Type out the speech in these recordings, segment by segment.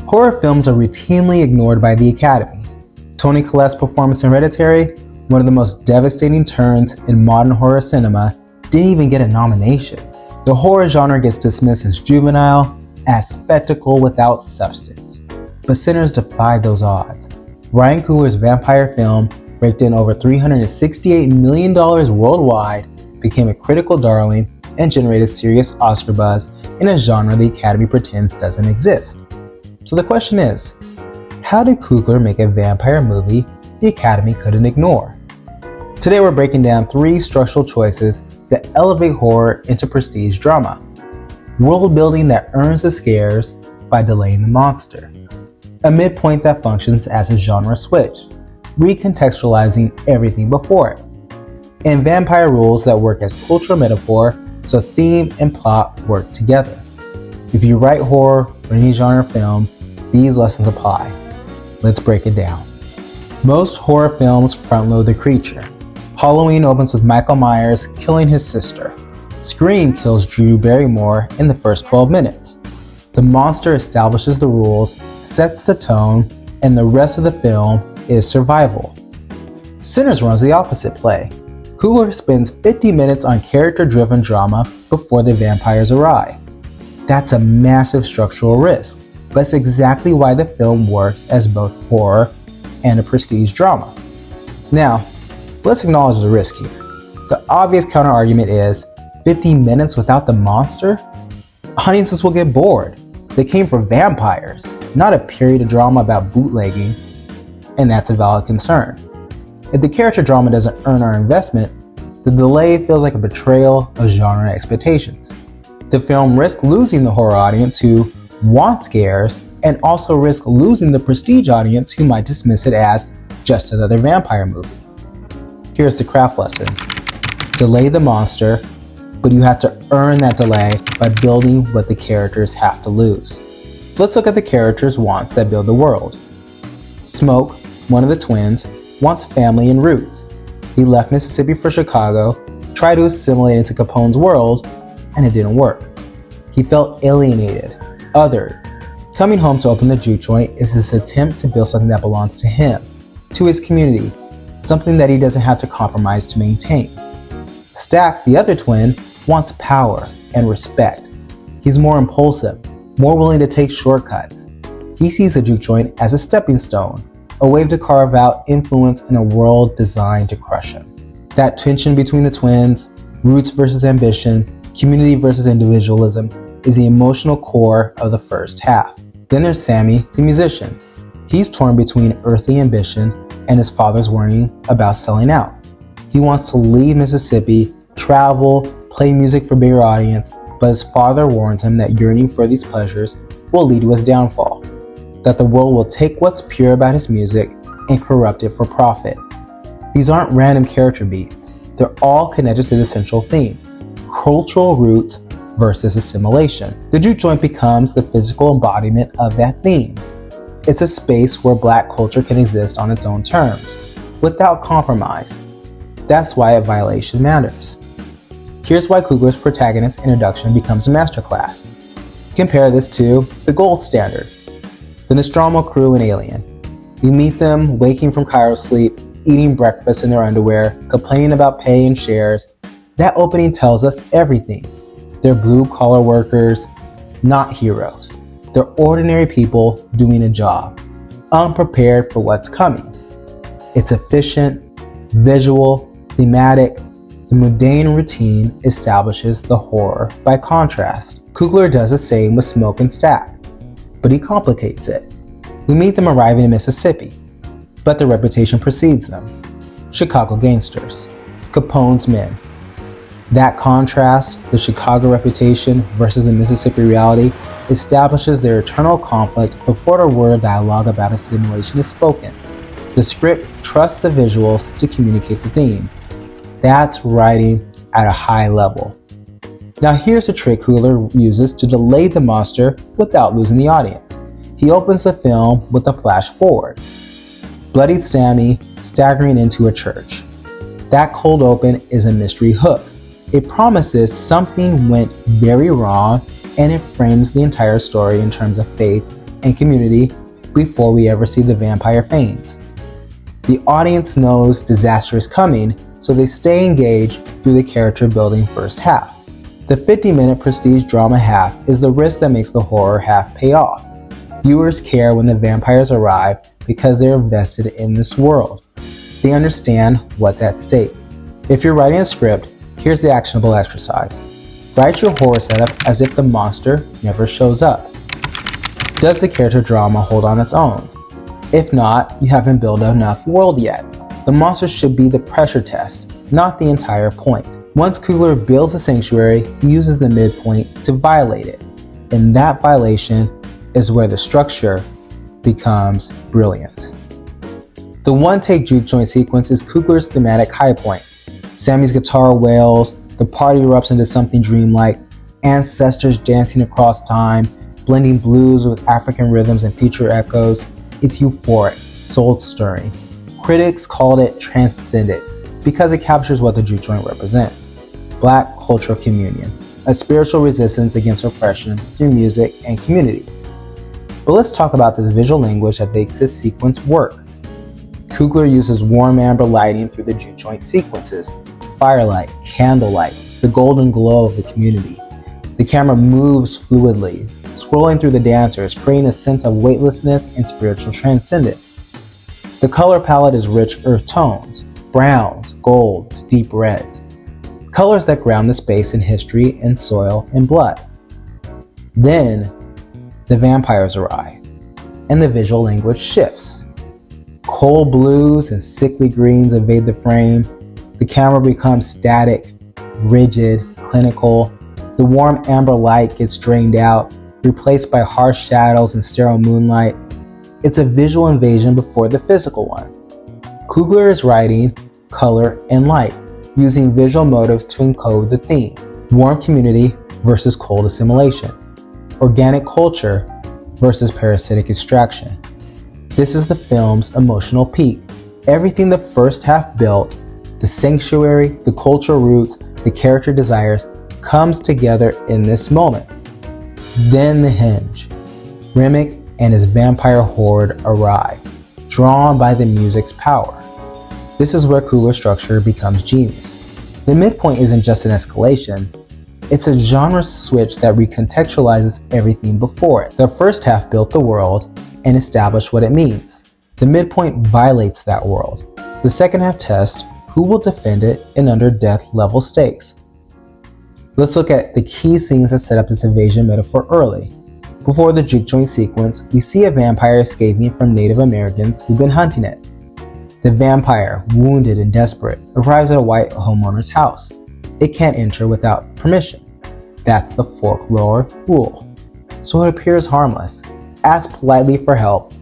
Horror films are routinely ignored by the Academy. Toni Collette's performance in Hereditary, one of the most devastating turns in modern horror cinema, didn't even get a nomination. The horror genre gets dismissed as juvenile, as spectacle without substance. But sinners defied those odds. Ryan Coogler's vampire film raked in over $368 million worldwide, became a critical darling, and generated serious Oscar buzz in a genre the Academy pretends doesn't exist. So the question is, how did Coogler make a vampire movie the Academy couldn't ignore? Today we're breaking down 3 structural choices that elevate horror into prestige drama. World building that earns the scares by delaying the monster. A midpoint that functions as a genre switch, recontextualizing everything before it. And vampire rules that work as cultural metaphor so theme and plot work together. If you write horror or any genre film, these lessons apply. Let's break it down. Most horror films front-load the creature. Halloween opens with Michael Myers killing his sister. Scream kills Drew Barrymore in the first 12 minutes. The monster establishes the rules, sets the tone, and the rest of the film is survival. Sinners runs the opposite play. Coogler spends 50 minutes on character-driven drama before the vampires arrive. That's a massive structural risk, but it's exactly why the film works as both horror and a prestige drama. Now, let's acknowledge the risk here. The obvious counter-argument is 50 minutes without the monster? Audiences will get bored. They came for vampires, not a period of drama about bootlegging, and that's a valid concern. If the character drama doesn't earn our investment, the delay feels like a betrayal of genre expectations. The film risks losing the horror audience who want scares, and also risks losing the prestige audience who might dismiss it as just another vampire movie. Here's the craft lesson. Delay the monster, but you have to earn that delay by building what the characters have to lose. So let's look at the characters' wants that build the world. Smoke, one of the twins, wants family and roots. He left Mississippi for Chicago, tried to assimilate into Capone's world, and it didn't work. He felt alienated, othered. Coming home to open the juke joint is his attempt to build something that belongs to him, to his community, something that he doesn't have to compromise to maintain. Stack, the other twin, wants power and respect. He's more impulsive, more willing to take shortcuts. He sees the juke joint as a stepping stone, a way to carve out influence in a world designed to crush him. That tension between the twins, roots versus ambition, community versus individualism, is the emotional core of the first half. Then there's Sammy, the musician. He's torn between earthly ambition and his father's worrying about selling out. He wants to leave Mississippi, travel, play music for a bigger audience, but his father warns him that yearning for these pleasures will lead to his downfall, that the world will take what's pure about his music and corrupt it for profit. These aren't random character beats. They're all connected to the central theme, cultural roots versus assimilation. The juke joint becomes the physical embodiment of that theme. It's a space where Black culture can exist on its own terms, without compromise. That's why a violation matters. Here's why Coogler's protagonist's introduction becomes a masterclass. Compare this to The Gold Standard, the Nostromo crew in Alien. We meet them waking from Cairo sleep, eating breakfast in their underwear, complaining about pay and shares. That opening tells us everything. They're blue-collar workers, not heroes. They're ordinary people doing a job, unprepared for what's coming. It's efficient, visual, thematic. The mundane routine establishes the horror by contrast. Coogler does the same with Smoke and Stack, but he complicates it. We meet them arriving in Mississippi, but their reputation precedes them. Chicago gangsters, Capone's men. That contrast, the Chicago reputation versus the Mississippi reality, establishes their eternal conflict before a word of dialogue about assimilation is spoken. The script trusts the visuals to communicate the theme. That's writing at a high level. Now here's a trick Coogler uses to delay the monster without losing the audience. He opens the film with a flash forward. Bloodied Sammy staggering into a church. That cold open is a mystery hook. It promises something went very wrong, and it frames the entire story in terms of faith and community before we ever see the vampire feigns. The audience knows disaster is coming, so they stay engaged through the character building first half. The 50-minute prestige drama half is the risk that makes the horror half pay off. Viewers care when the vampires arrive because they're invested in this world. They understand what's at stake. If you're writing a script, here's the actionable exercise. Write your horror setup as if the monster never shows up. Does the character drama hold on its own? If not, you haven't built enough world yet. The monster should be the pressure test, not the entire point. Once Coogler builds a sanctuary, he uses the midpoint to violate it. And that violation is where the structure becomes brilliant. The one-take juke joint sequence is Coogler's thematic high point. Sammy's guitar wails, the party erupts into something dreamlike, ancestors dancing across time, blending blues with African rhythms and future echoes. It's euphoric, soul-stirring. Critics called it transcendent because it captures what the juke joint represents: Black cultural communion, a spiritual resistance against oppression through music and community. But let's talk about this visual language that makes this sequence work. Coogler uses warm amber lighting through the juke joint sequences: firelight, candlelight, the golden glow of the community. The camera moves fluidly, scrolling through the dancers, creating a sense of weightlessness and spiritual transcendence. The color palette is rich earth tones, browns, golds, deep reds, colors that ground the space in history and soil and blood. Then, the vampires arrive, and the visual language shifts. Cold blues and sickly greens invade the frame. The camera becomes static, rigid, clinical. The warm amber light gets drained out, replaced by harsh shadows and sterile moonlight. It's a visual invasion before the physical one. Coogler is writing color and light, using visual motives to encode the theme: warm community versus cold assimilation, organic culture versus parasitic extraction. This is the film's emotional peak. Everything the first half built, the sanctuary, the cultural roots, the character desires, comes together in this moment. Then the hinge. Remick and his vampire horde arrive, drawn by the music's power. This is where Coogler's structure becomes genius. The midpoint isn't just an escalation, it's a genre switch that recontextualizes everything before it. The first half built the world and established what it means. The midpoint violates that world. The second half tests who will defend it in under death level stakes. Let's look at the key scenes that set up this invasion metaphor early. Before the juke joint sequence, we see a vampire escaping from Native Americans who've been hunting it. The vampire, wounded and desperate, arrives at a white homeowner's house. It can't enter without permission. That's the folklore rule. So it appears harmless, asks politely for help,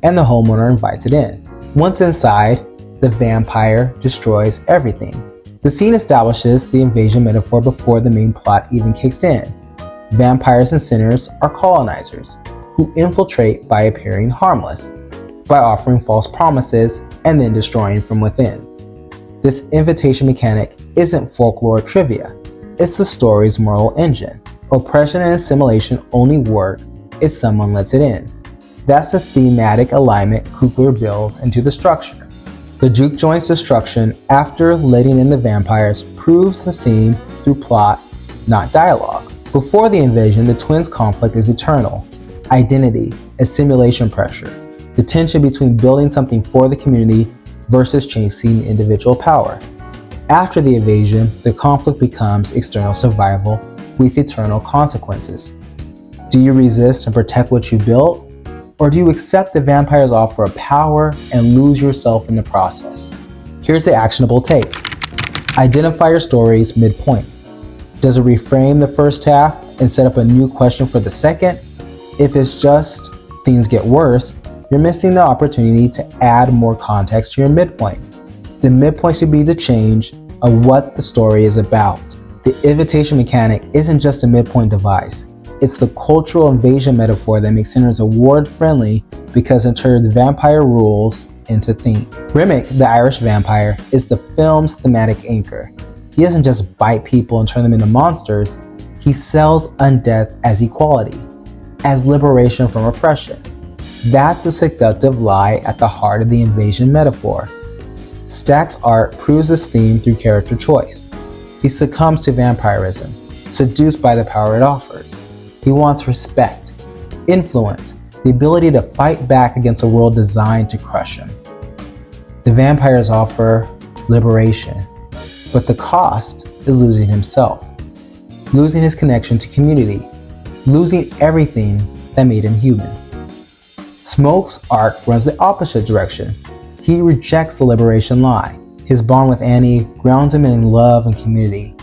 and the homeowner invites it in. Once inside, the vampire destroys everything. The scene establishes the invasion metaphor before the main plot even kicks in. Vampires and sinners are colonizers who infiltrate by appearing harmless, by offering false promises and then destroying from within. This invitation mechanic isn't folklore trivia, it's the story's moral engine. Oppression and assimilation only work if someone lets it in. That's the thematic alignment Coogler builds into the structure. The juke joint's destruction after letting in the vampires proves the theme through plot, not dialogue. Before the invasion, the twins' conflict is eternal. Identity, assimilation pressure, the tension between building something for the community versus chasing individual power. After the invasion, the conflict becomes external survival with eternal consequences. Do you resist and protect what you built? Or do you accept the vampire's offer of power and lose yourself in the process? Here's the actionable take. Identify your story's midpoint. Does it reframe the first half and set up a new question for the second? If it's just things get worse, you're missing the opportunity to add more context to your midpoint. The midpoint should be the change of what the story is about. The invitation mechanic isn't just a midpoint device. It's the cultural invasion metaphor that makes sinners award-friendly because it turns vampire rules into theme. Remick, the Irish vampire, is the film's thematic anchor. He doesn't just bite people and turn them into monsters, he sells undeath as equality. as liberation from oppression. That's a seductive lie at the heart of the invasion metaphor. Stack's art proves this theme through character choice. He succumbs to vampirism, seduced by the power it offers. He wants respect, influence, the ability to fight back against a world designed to crush him. The vampires offer liberation, but the cost is losing himself, losing his connection to community, losing everything that made him human. Smoke's arc runs the opposite direction. He rejects the liberation lie. His bond with Annie grounds him in love and community.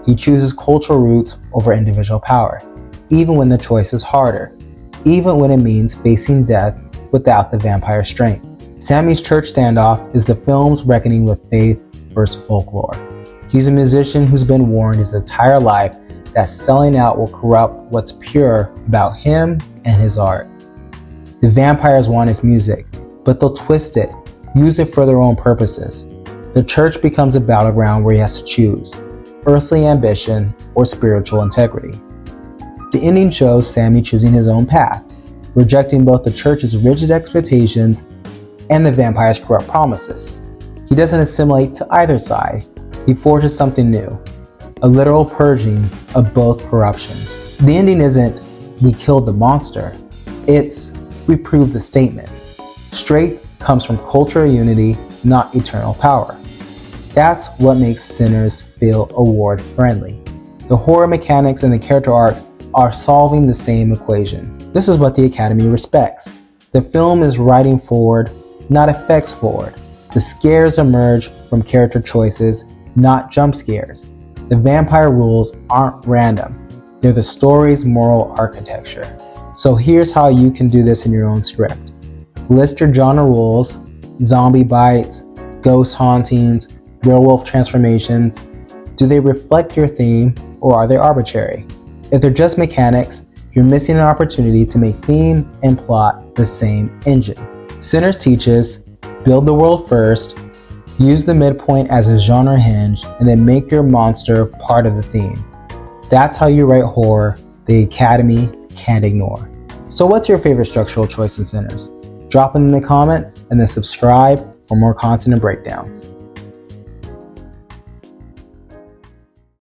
He chooses cultural roots over individual power, even when the choice is harder, even when it means facing death without the vampire strength. Sammy's church standoff is the film's reckoning with faith versus folklore. He's a musician who's been warned his entire life that selling out will corrupt what's pure about him and his art. The vampires want his music, but they'll twist it, use it for their own purposes. The church becomes a battleground where he has to choose earthly ambition or spiritual integrity. The ending shows Sammy choosing his own path, rejecting both the church's rigid expectations and the vampire's corrupt promises. He doesn't assimilate to either side. He forges something new, a literal purging of both corruptions. The ending isn't, we killed the monster. It's, we proved the statement. Straight comes from cultural unity, not eternal power. That's what makes Sinners feel award friendly. The horror mechanics and the character arcs are solving the same equation. This is what the Academy respects. The film is writing forward, not effects forward. The scares emerge from character choices, not jump scares. The vampire rules aren't random. They're the story's moral architecture. So here's how you can do this in your own script. List your genre rules: zombie bites, ghost hauntings, werewolf transformations. Do they reflect your theme or are they arbitrary? If they're just mechanics, you're missing an opportunity to make theme and plot the same engine. Sinners teaches, build the world first, use the midpoint as a genre hinge, and then make your monster part of the theme. That's how you write horror the Academy can't ignore. So what's your favorite structural choice in Sinners? Drop it in the comments and then subscribe for more content and breakdowns.